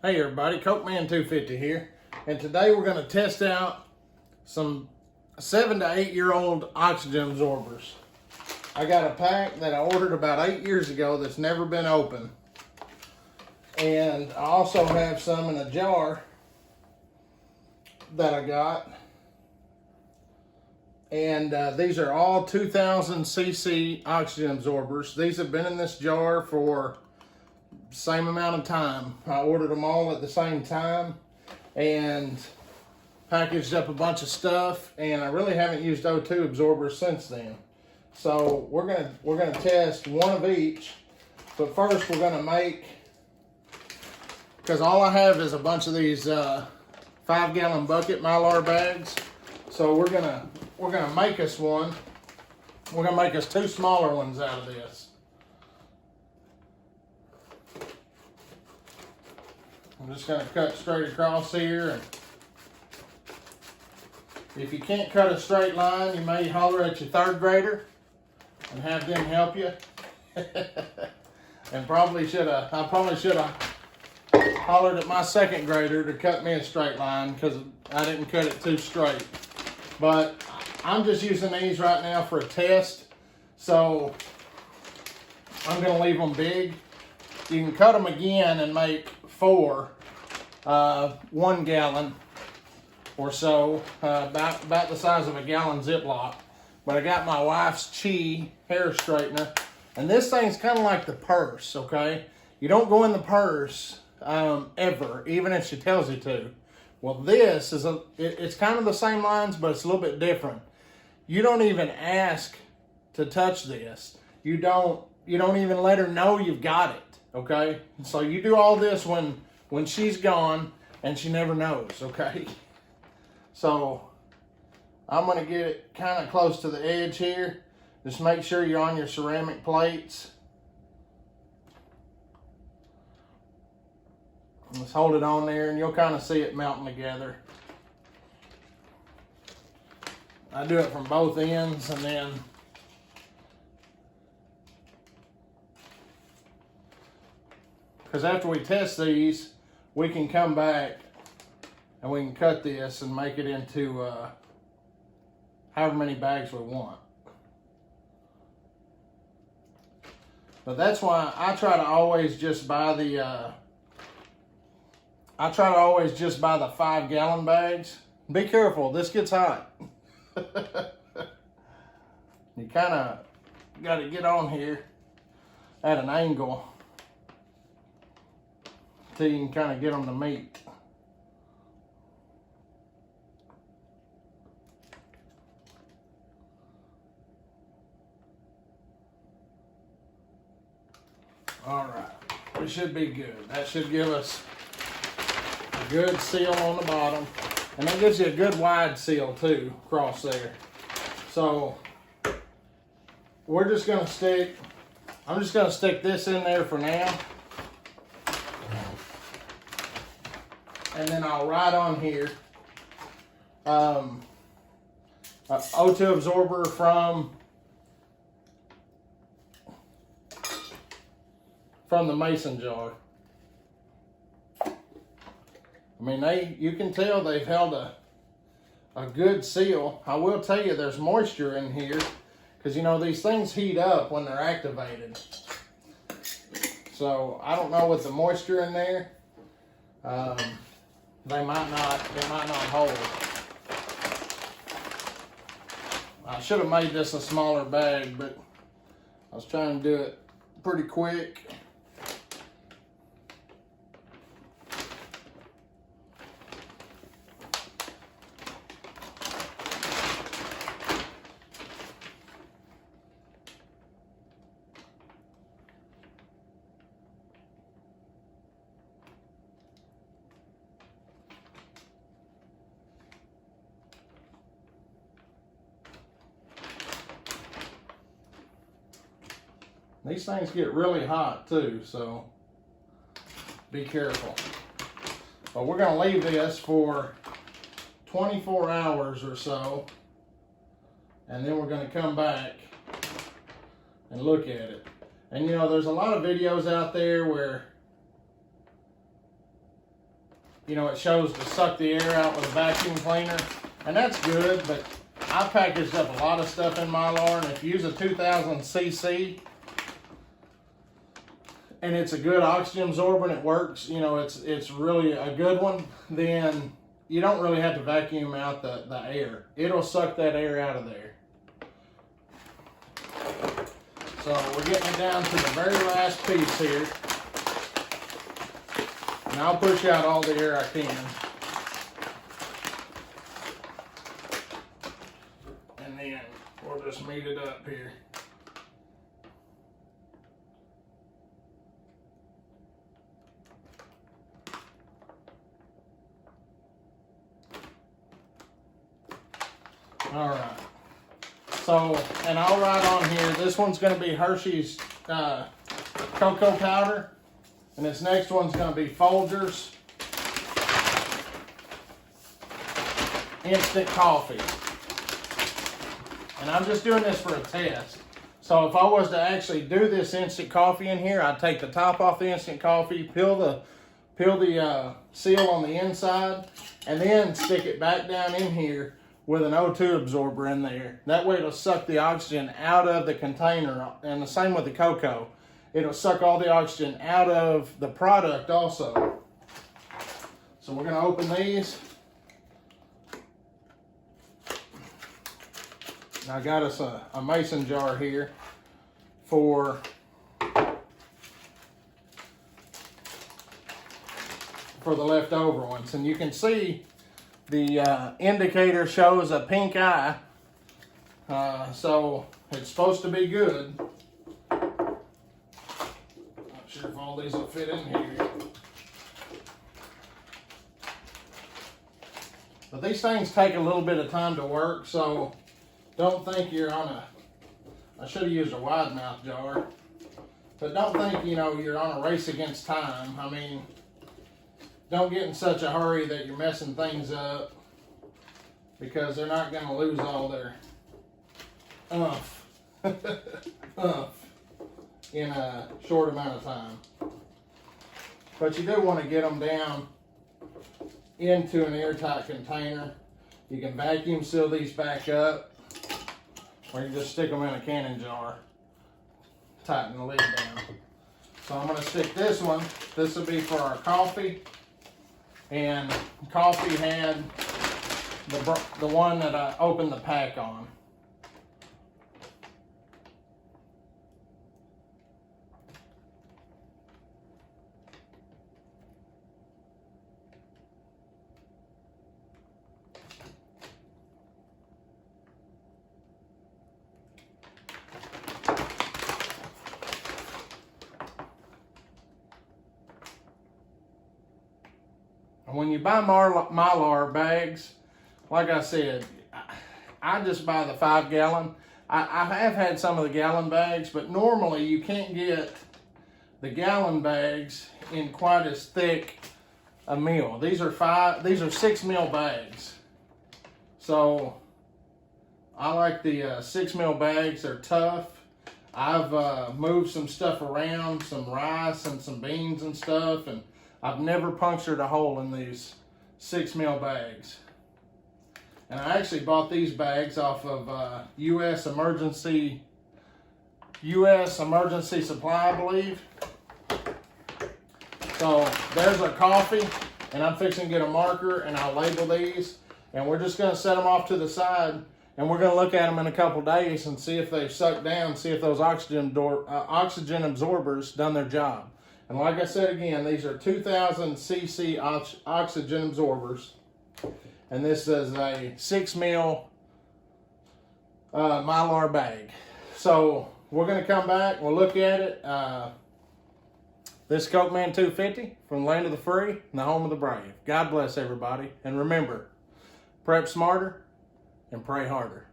Hey everybody, CokeMan250 here, and today we're going to test out some 7 to 8 year old oxygen absorbers. I got a pack that I ordered about 8 years ago that's never been opened, and I also have some in a jar that I got, and these are all 2000 cc oxygen absorbers. These have been in this jar for same amount of time. I ordered them all at the same time and packaged up a bunch of stuff, and I really haven't used O2 absorbers since then. So we're gonna test one of each, but first we're gonna make, because all I have is a bunch of these 5-gallon bucket Mylar bags. So we're gonna make us one. We're gonna make us 2 smaller ones out of this. I'm just going to cut straight across here, and if you can't cut a straight line, you may holler at your 3rd grader and have them help you. And I probably should have hollered at my 2nd grader to cut me a straight line, because I didn't cut it too straight. But I'm just using these right now for a test, so I'm going to leave them big. You can cut them again and make 4 1 gallon or so, about the size of a gallon Ziploc. But I got my wife's Chi hair straightener, and this thing's kind of like the purse, okay? You don't go in the purse ever, even if she tells you to. Well, this is it's kind of the same lines, but it's a little bit different. You don't even ask to touch this. You don't even let her know you've got it. Okay, so you do all this when she's gone, and she never knows. Okay, so I'm gonna get it kind of close to the edge here. Just make sure you're on your ceramic plates. Just hold it on there, and you'll kind of see it melting together. I do it from both ends, and then because after we test these, we can come back and we can cut this and make it into however many bags we want. But that's why I try to always just buy the 5-gallon bags. Be careful, this gets hot. You kind of got to get on here at an angle till you can kind of get them to meet. All right, we should be good. That should give us a good seal on the bottom, and that gives you a good wide seal too across there. So we're just gonna stick, I'm just gonna stick this in there for now. And then I'll write on here O2 absorber from the mason jar. I mean, you can tell they've held a good seal. I will tell you there's moisture in here, because you know these things heat up when they're activated. So I don't know what the moisture in there. They might not hold. I should have made this a smaller bag, but I was trying to do it pretty quick. These things get really hot too, so be careful. But we're going to leave this for 24 hours or so, and then we're going to come back and look at it. And you know, there's a lot of videos out there where you know, it shows to suck the air out with a vacuum cleaner, and that's good, but I packaged up a lot of stuff in Mylar, and if you use a 2000 cc, and it's a good oxygen absorbent, it works, you know, it's really a good one, then you don't really have to vacuum out the air. It'll suck that air out of there. So we're getting it down to the very last piece here. And I'll push out all the air I can. And then we'll just meet it up here. All right. So, and I'll write on here, this one's going to be Hershey's cocoa powder. And this next one's going to be Folgers instant coffee. And I'm just doing this for a test. So if I was to actually do this instant coffee in here, I'd take the top off the instant coffee, peel the seal on the inside, and then stick it back down in here with an O2 absorber in there. That way it'll suck the oxygen out of the container, and the same with the cocoa. It'll suck all the oxygen out of the product also. So we're gonna open these. I got us a mason jar here for the leftover ones. And you can see the indicator shows a pink eye, so it's supposed to be good. Not sure if all these will fit in here. But these things take a little bit of time to work, so don't think you're on a, I should have used a wide mouth jar, but don't think, you know, you're on a race against time. I mean, don't get in such a hurry that you're messing things up, because they're not going to lose all their oomph in a short amount of time. But you do want to get them down into an airtight container. You can vacuum seal these back up, or you can just stick them in a canning jar, tighten the lid down. So I'm going to stick this one. This will be for our coffee. And coffee had the one that I opened the pack on. When you buy Mylar bags, like I said, I just buy the 5 gallon. I have had some of the gallon bags, but normally you can't get the gallon bags in quite as thick a meal. These are 6 mil bags. So I like the 6 mil bags. They're tough. I've moved some stuff around, some rice and some beans and stuff, and I've never punctured a hole in these 6 mil bags. And I actually bought these bags off of U.S. Emergency Supply, I believe. So there's our coffee, and I'm fixing to get a marker, and I'll label these, and we're just going to set them off to the side, and we're going to look at them in a couple days and see if they've sucked down, see if those oxygen absorbers done their job. And like I said again, these are 2000 cc oxygen absorbers. And this is a 6 mil Mylar bag. So we're going to come back, we'll look at it. This is Cokeman 250 from the land of the free and the home of the brave. God bless everybody. And remember, prep smarter and pray harder.